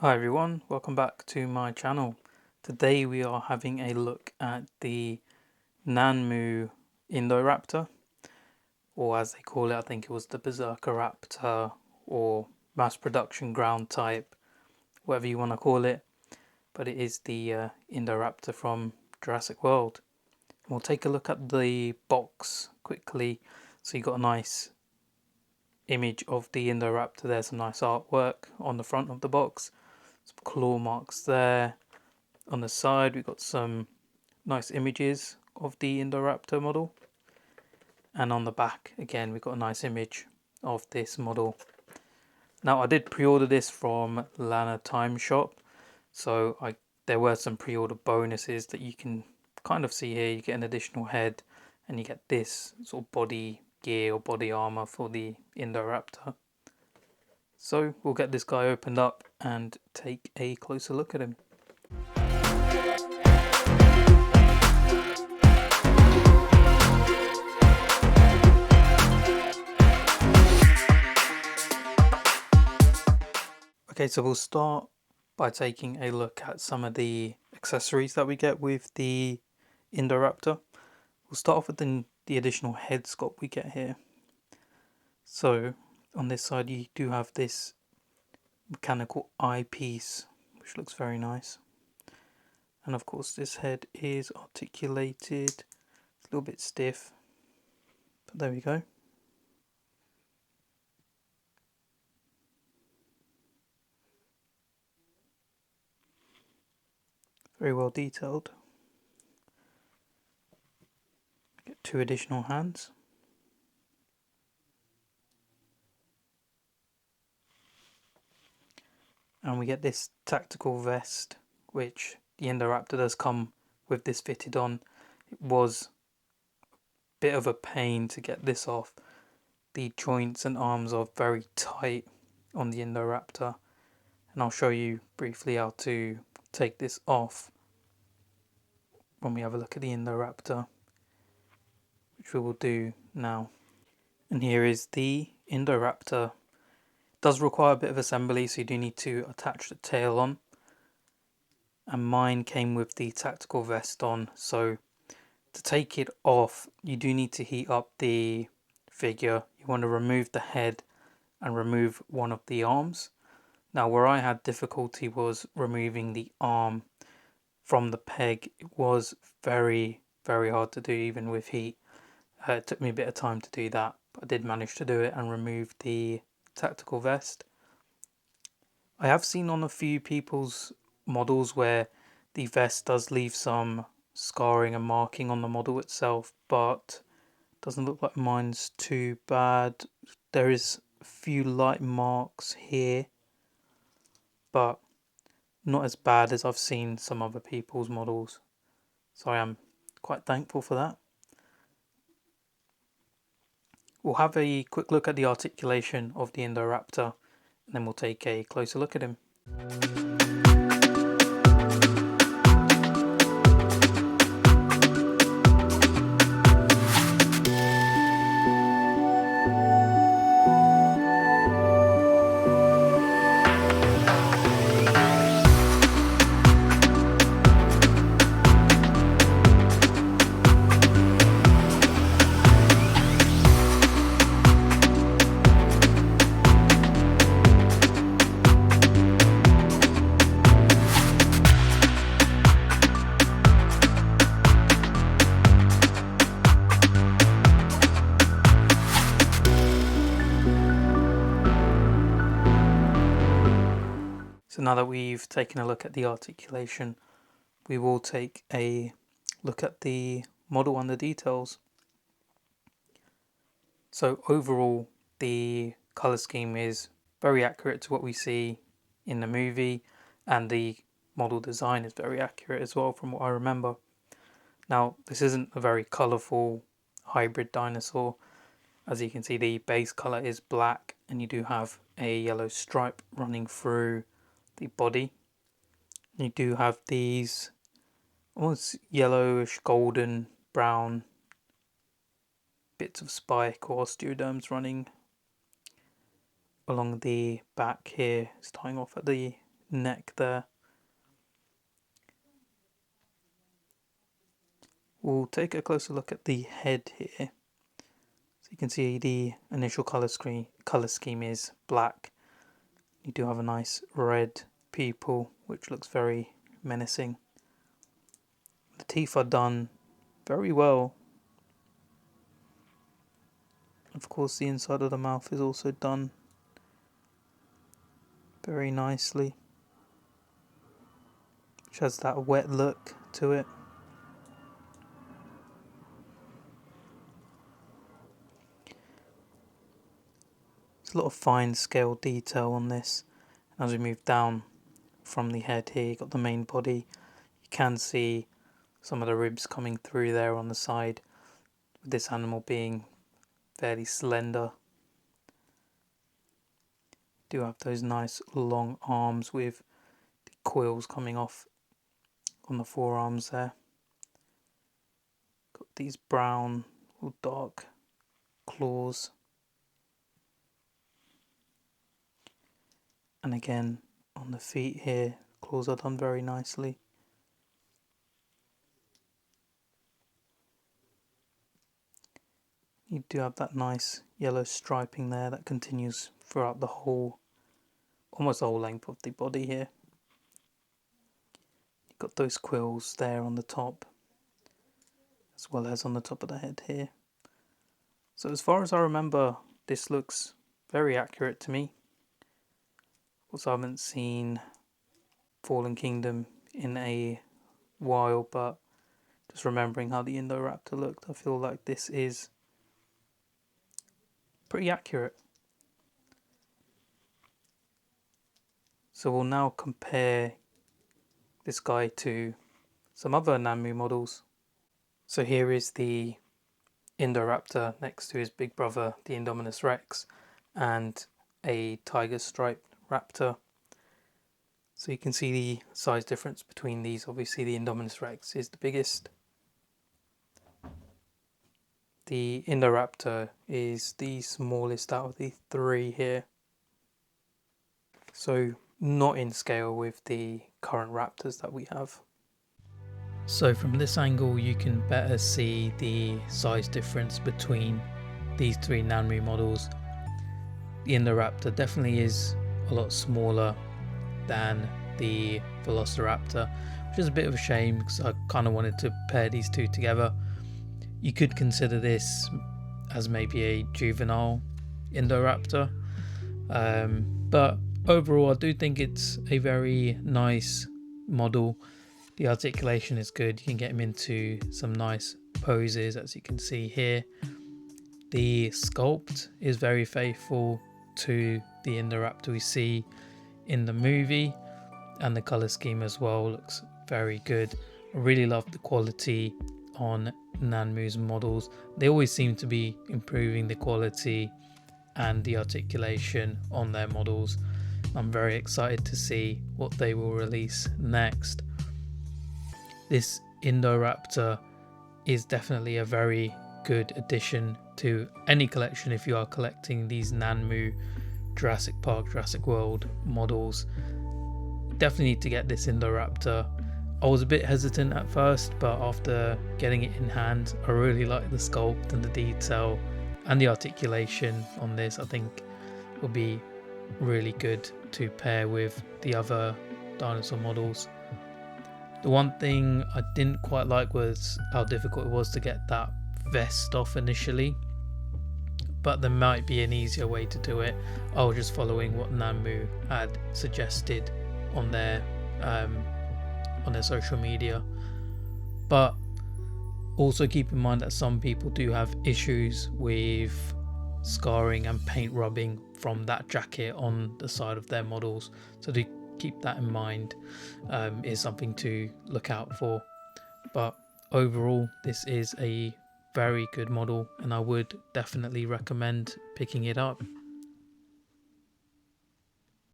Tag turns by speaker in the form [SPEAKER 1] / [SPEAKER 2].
[SPEAKER 1] Hi everyone, welcome back to my channel. Today we are having a look at the Nanmu Indoraptor, or as they call it, I think it was the Berserker Raptor, or mass production ground type, whatever you want to call it. But it is the Indoraptor from Jurassic World. We'll take a look at the box quickly. So you got a nice image of the Indoraptor. There's some nice artwork on the front of the box. Some claw marks there. On the side we've got some nice images of the Indoraptor model, and on the back again we've got a nice image of this model. Now I did pre-order this from Lana Time Shop, so there were some pre-order bonuses that you can kind of see here. You get an additional head and you get this sort of body gear or body armor for the Indoraptor. So we'll get this guy opened up and take a closer look at him. Okay, so we'll start by taking a look at some of the accessories that we get with the Indoraptor. We'll start off with the additional head sculpt we get here. So on this side you do have this mechanical eyepiece, which looks very nice. And of course this head is articulated. It's a little bit stiff, but there we go. Very well detailed. Get two additional hands. And we get this tactical vest, which the Indoraptor does come with this fitted on. It was a bit of a pain to get this off. The joints and arms are very tight on the Indoraptor, and I'll show you briefly how to take this off when we have a look at the Indoraptor, which we will do now. And here is the Indoraptor. It does require a bit of assembly, so you do need to attach the tail on. And mine came with the tactical vest on, so to take it off you do need to heat up the figure. You want to remove the head and remove one of the arms. Now where I had difficulty was removing the arm from the peg. It was very hard to do even with heat. It took me a bit of time to do that, but I did manage to do it and remove the tactical vest. I have seen on a few people's models where the vest does leave some scarring and marking on the model itself, but doesn't look like mine's too bad. There is a few light marks here, but not as bad as I've seen some other people's models, so I am quite thankful for that. We'll have a quick look at the articulation of the Indoraptor, and then we'll take a closer look at him. So now that we've taken a look at the articulation, we will take a look at the model and the details. So overall, the colour scheme is very accurate to what we see in the movie, and the model design is very accurate as well from what I remember. Now this isn't a very colourful hybrid dinosaur. As you can see, the base colour is black and you do have a yellow stripe running through the body. You do have these almost yellowish golden brown bits of spike or osteoderms running along the back here, starting off at the neck there. We'll take a closer look at the head here. So you can see the initial colour scheme is black. You do have a nice red pupil, which looks very menacing. The teeth are done very well. Of course, the inside of the mouth is also done very nicely, which has that wet look to it. There's a lot of fine scale detail on this. As we move down from the head here, you've got the main body. You can see some of the ribs coming through there on the side, with this animal being fairly slender. Do have those nice long arms with the quills coming off on the forearms there. Got these brown or dark claws. And again, on the feet here, claws are done very nicely. You do have that nice yellow striping there that continues throughout the whole, almost the whole length of the body here. You've got those quills there on the top, as well as on the top of the head here. So as far as I remember, this looks very accurate to me. Also, I haven't seen Fallen Kingdom in a while, but just remembering how the Indoraptor looked, I feel like this is pretty accurate. So we'll now compare this guy to some other Nanmu models. So here is the Indoraptor next to his big brother, the Indominus Rex, and a tiger striped raptor. So you can see the size difference between these. Obviously the Indominus Rex is the biggest. The Indoraptor is the smallest out of the three here. So not in scale with the current raptors that we have. So from this angle you can better see the size difference between these three Nanmu models. The Indoraptor definitely is a lot smaller than the Velociraptor, which is a bit of a shame because I kind of wanted to pair these two together. You could consider this as maybe a juvenile Indoraptor, but overall I do think it's a very nice model. The articulation is good. You can get him into some nice poses, as you can see here. The sculpt is very faithful to the Indoraptor we see in the movie, and the color scheme as well looks very good. I really love the quality on Nanmu's models. They always seem to be improving the quality and the articulation on their models. I'm very excited to see what they will release next. This Indoraptor is definitely a very good addition to any collection if you are collecting these Nanmu Jurassic Park, Jurassic World models. Definitely need to get this Indoraptor. I was a bit hesitant at first, but after getting it in hand, I really like the sculpt and the detail and the articulation on this. I think will be really good to pair with the other dinosaur models. The one thing I didn't quite like was how difficult it was to get that vest off initially, but there might be an easier way to do it. I was just following what Nanmu had suggested on their social media. But also keep in mind that some people do have issues with scarring and paint rubbing from that jacket on the side of their models, so do keep that in mind. Is something to look out for. But overall this is a very good model and I would definitely recommend picking it up.